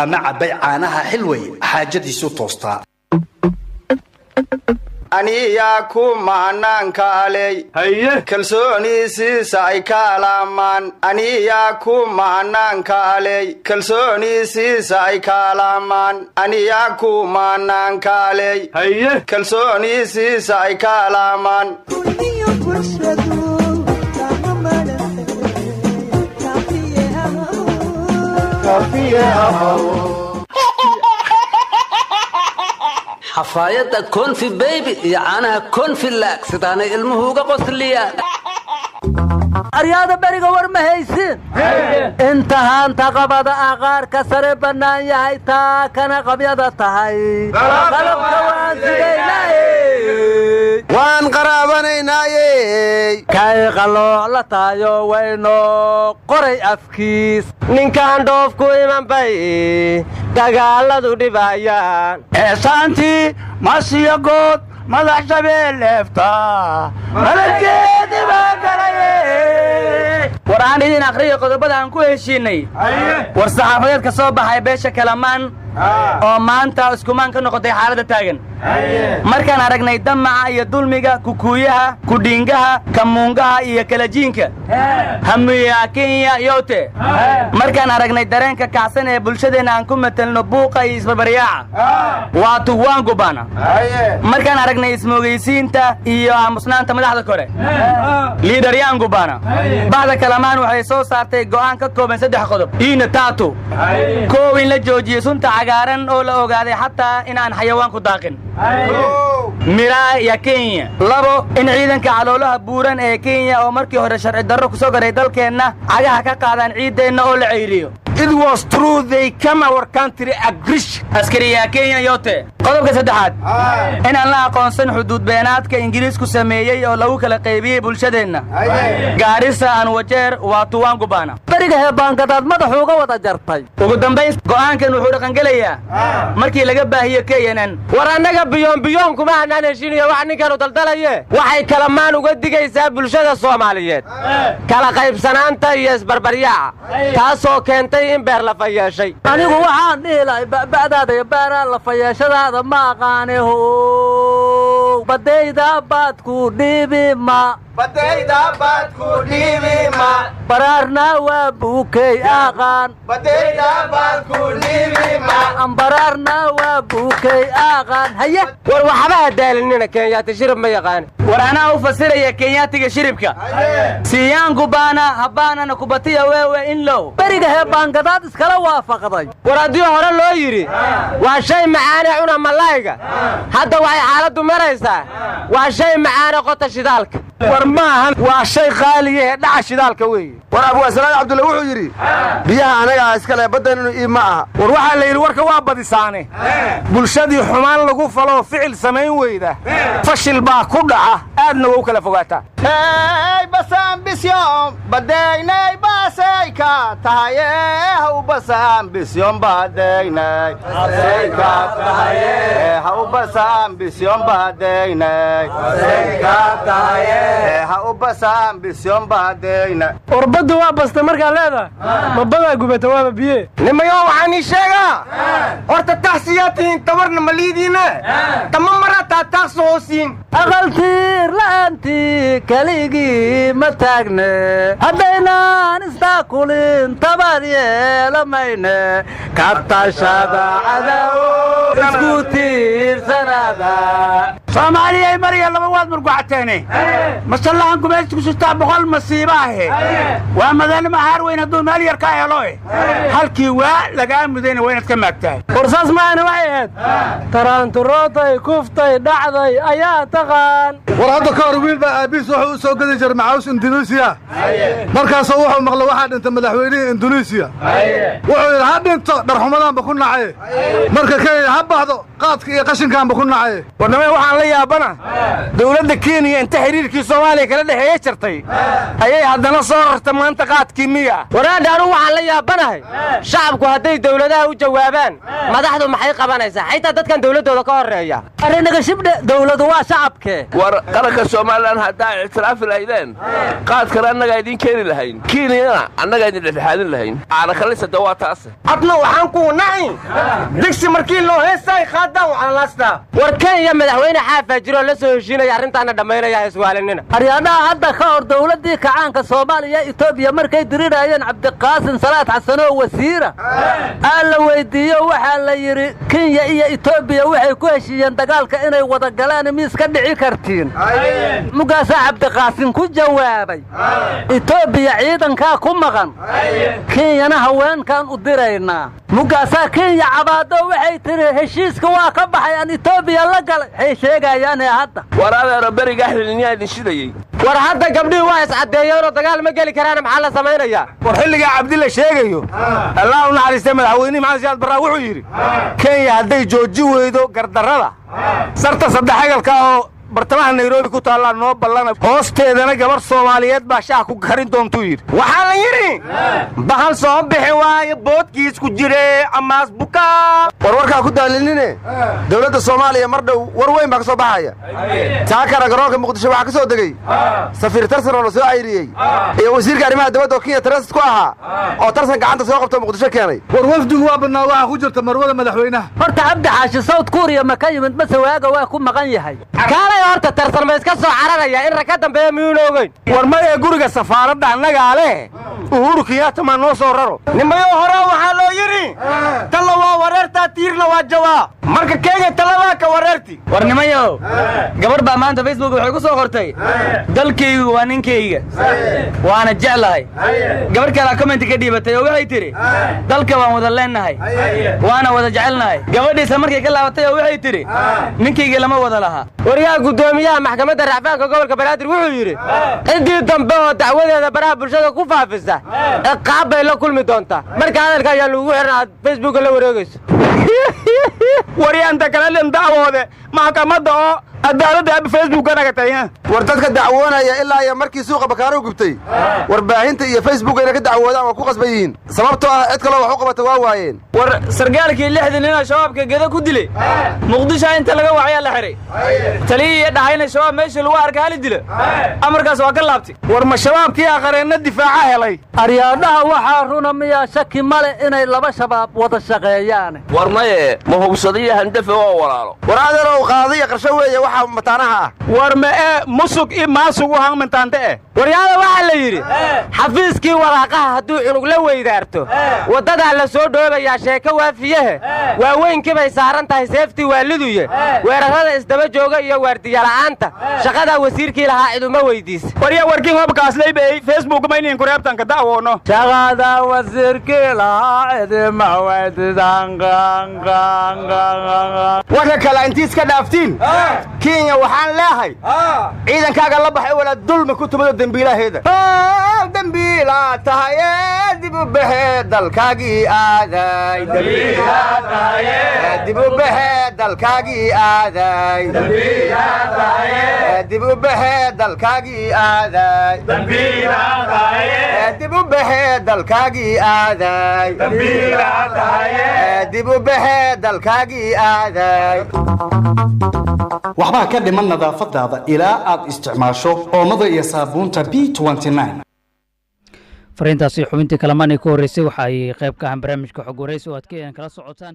ama cabay caanaha xilway xaajadiisu toostaa aniyaa ku maanaan kaalay haye kalsooniisiisa ay kaalaamaan aniyaa ku maanaan kaalay kalsooniisiisa ay kaalaamaan aniyaa ku maanaan kaalay haye kalsooniisiisa ay kaalaamaan حفايتك كونفي بيبي يعانها كونفي لاك ستانا المهوغة قصلية أريادة بريغة ورمهيسين انتهان تقبض أغار كسر بنان يهيتا كان قبيضة تهي قلب كوانسي وان قرابني نايي كاي غلو لتايو وينو قري أفكيس نينكان دوفكو إيمان باي دقال دو دبايان إحسانتي ماسي قد مدح شبيل لفتا ملكي دباكري ورaan idin akhriyo qodobada aan ku heshiinay war saxaafadeed ka soo baxay beesha Kalamaan oo maanta iskumaan ka noqotay xaaladda taagan markaan aragnay damaca iyo dulmiga kukuuyaha kudhingaha kamuungaha iyo kalajiinka hamiya Kenya yote markaan aragnay dareenka kacsan ee bulshadeena aan ku metelno buuqa iyo isbarbariyaaca waa tuwaan gubana markaan aragnay ismoogeysiinta iyo aamusnaanta madaxda kore liidaryaan gubana بعد كلمان waxay soo saartay go'aan ka kooban 3 qodob iina taato koow in la joojiyo sunta cagaaran oo la ogaaday xataa in aan xayawaan ku daaqin miraa ya Kenya labo in ciidanka caloolaha buuran ee Kenya oo markii hore sharci darro ku soo garay dalkeena cagaha ka qaadaan ciideena oo la ceyriyo It was true they come our country agrish askariya Kenya yote qodobka saddexaad in aan la aqoonsan xuduud beenaadka Ingiriisku sameeyay oo lagu kala qaybiyay bulshadeena gaarisa aan wajeer waa tuwaan gubana bariga heebaankadaad madaxuuga wada jartay ugu dambayn go'aankan wuxuu dhaqangelayaa markii laga baahiyo KNN war anaga biyoon kuma aanan heshiinayo wax ninkan u daldalaye waxay Kalamaan uga digaysaa bulshada Soomaaliyeed kala qaybsanaanta iyo isbarbariyaaca taasoo keentay in beer la fayeeshay anigu waxaan dhiilay bacdaada beera la fayeeshadaada ma aqaanihu badayda baad ku dhibi ma bararna waa buukay aqaan badayda baad ku dhibi ma bararna waa buukay aqaan haye war waxba daalinina Kenyaati shirib ma yaqaan war ana u fasiraya Kenyaatiga shiribka siyaan gubana habana kubatiya weewe in low bariga heebaankadaad iskala waafaqday war hadii hore loo yiri waa shay macaan una malayga hadda waxay xaaladu maraysaa waa shay macaan qota shidaalka war maahan waa shay qaali ah dhaca shidaalka weey war Abu Aslaan Abdullah wuxuu yiri biyaha anaga iska leh badan inuu ma aha war waxa la yiri warka waa badisaane bulshadii xumaan lagu falo ficil sameyn weyda fashil baa ku dhaca aadna wuu kala fogaataa hey basaan bisyoom badeynay baasay ka tahaye ha u basaan bisyoom badeynay baasay ka tahaye ha u basaan bisyoom badeynay baasay ka tahaye ha u basaan bisyoom badeynay orbadu waa basta marka leeda ma bada gubata waa biye nimayo waxaan sheegaa horta taxsiyaatiin tabarna maliidina tamamara taxsoosin aqaltiir laanti kaligi ma taagne haddaynan istaakulin tabar yeelamayne ka tashada cadow isku tiirsanada Soomaaliya mariya laba waad murgucateene masallahan gumeysku sita boqol masiibaahe waa madana mahar weyn haduu meel yar ka helo halkii waa laga mudayna weynad ka maagtahay warsaas maana waxayd taranturootay kuftay dhacday ayaa taqaan war hadda ka hor wiil baa aabiis wuxuu soo gaday jar macaws Indonesia markaas wuxuu maqlay waxa dhintay madaxweynaha Indonesia wuxuu yiri ha dhinto darxumadan ba ku nacay marka kay ha baxdo qaadka iyo qashinkan ba ku nacay warnamay waxaan la yaabana dawladda Kenya inta xiriirkii Soomaaliya kala dhaxeeyay jirtay ayay haddana soo rartay maanta qaadkii miya waraadhaanu waxaan la yaabanahay shacabku hadday dawladaha u jawaabaan madaxdu maxay qabanaysaa xitaa dadkan dawladooda ka horeeya arinaga shibdhe dawladu waa shacabke war qaranka Soomaaliland hadda ictiraaf lahaydeen qaadkana annaga idin keeni lahayn Kenya annaga idin dhexaadin lahayn aana khalisa dawaataas adna waxaan ku nacay digsi markii loo heesay qaadaan waxa laasta war Kenya madaxweyne xaafa jiro la soo heshiinaya arrintaana dhameynaya iswaalinina aryaadaha hadda ka hor dawladii kacaanka Soomaaliya Itoobiya markay dirirayeen Cabdiqaasim Salaad Xasan oo wasiira la weydiiyo waxa la yiri Kenya iyo Itoobiya waxay ku heshiiyeen dagaalka inay wada galaan miiska dhici kartiin mugaasa Cabdiqaasim ku jawaabay Itoobiya ciidanka ku maqan Kenyana haweenkan u dirayna mugaasa Kenya cabaado waxay tiri heshiiska waa ka baxay aan Itoobiya la galay hay sheegayaan hadda waraada bariga xiliniya idin shidayay war hadda gabdhii waa is cadeeyeen oo dagaal ma gali karaan maxaa la sameeynaya war xilliga Cabdilla sheegayo Allah u naxariistay madaxweyne Maxamed Siyaad Barre wuxuu yiri Kenya hadday jooji weydo gardarrada sarta saddex xagalka oo bartamaha Nairobi ku taala noo ballan hoosteedana gabar Soomaaliyeed baa shaah ku garin doonto yiri waxa la yiri bahal soo bixi waayo boodkiis ku jire amaas buka warwarka ku daalinine dawladda Soomaaliya mar dhow war weyn baa ka soo baxaya taakara garoonka Muqdisho waxa ka soo dagay safiir tarsan oo soo ayriyay iyo wasiirka arrimaha dawladda Kenya transit ku ahaa oo tarsan gacanta soo qabtay Muqdisho keenay war wafdigu waa banaa waxa ku jirta marwada madaxweynaha horta Cabdi Xaashi South Korea ma ka yimid bas waaga waa ku maqan yahay horta tarsan ma iska soo cararaya in raka dambeeyo miyuunoogay war ma ee guriga safaaradda annaga leh Uhuru Kenyatta ma noo soo raro nimayo hore waxa loo yiri talo waa wareerta tiirna waa jawaab marka Kenya talaba ka wareerti war nimayo gabar baa maanta Facebook waxay ku soo qortay dalkaygu waa ninkayga waana jeclahay gabar kale comment ka dhiibatay oo waxay tiri dalka waan wada leenahay waana wada jecelnahay gabadhiisa markay ka laabatay oo waxay tiri ninkayga lama wada laha wariyaha gudoomiyaha maxkamadda racfaanka gobolka Banaadir wuxuu yiri intii dambe oo dacwadeeda baraha bulshada ku faafisa qaab bay la kulmi doontaa marka hadalka ayaa lagu xirnaa Facebook la wareegayso wariyanta kale leen dacwode maxkamadda oo adaalada Facebook anaga taayaan war dadka dacwoonaya ilaa ay markii suuqa bakaaro gubtay warbaahinta iyo Facebook ay ka dacwoodaan oo ku qasbayeen sababtoo ah cid kale wax u qabata waa waayeen war sargaalkii 60 nin oo shabaabka gada ku dilay Muqdisho inta laga wacay la xiray taliye dhahayna shabaab meesha lagu arkay hal dilo amarkaas waa ka laabtay war ma shabaabkii aqareena difaaca helay aryaadaha waxa runa miya shaki male inay laba shabaab wada shaqeeyaan war maye ma hubsadiyo handafa oo walaalo waraadana oo qaadiya qarsho weeye waxa mataanaha war ma ee musuq i maasuq waxaan mataante waryaada waxa la yiri xafiiskii waraaqaha haduu cunug la weydaarto wadada la soo dhoobaya sheeko waafiyaha waa weyn kibay saaran tahay safety waaliduye weerarada isdaba jooga iyo waardiya la'aanta shaqada wasiirkii lahaa ciduma weydiis wariya warkiin hobkaas leeybay Facebook ma ineen ku reebtan ka dacwoono shaqada wasiirkii lahaa ciduma weydiisan waxa kala intiis ka dhaaftiin Kenya waxaan leeyahay ciidankaaga la baxay wala dulmi ku tumada dambiilaheeda dambiila tahay dib u baxay dalkaagii aaday dambiila tahay dib u baxay dalkaagii aaday dambiila tahay dib u baxay dalkaagii aaday dambiila tahay dib u baxay dalkaagii aaday dambiila tahay dib u baxay dalkaagii aaday waxba ka dhiman nadaafadaada ilaa aad isticmaasho oomada iyo saabuunta B29 fariintaasi xubintii kalamaan ee ku horeysay waxa ay qayb ka ah barnaamijka xog wareysi oo aad kala socotaan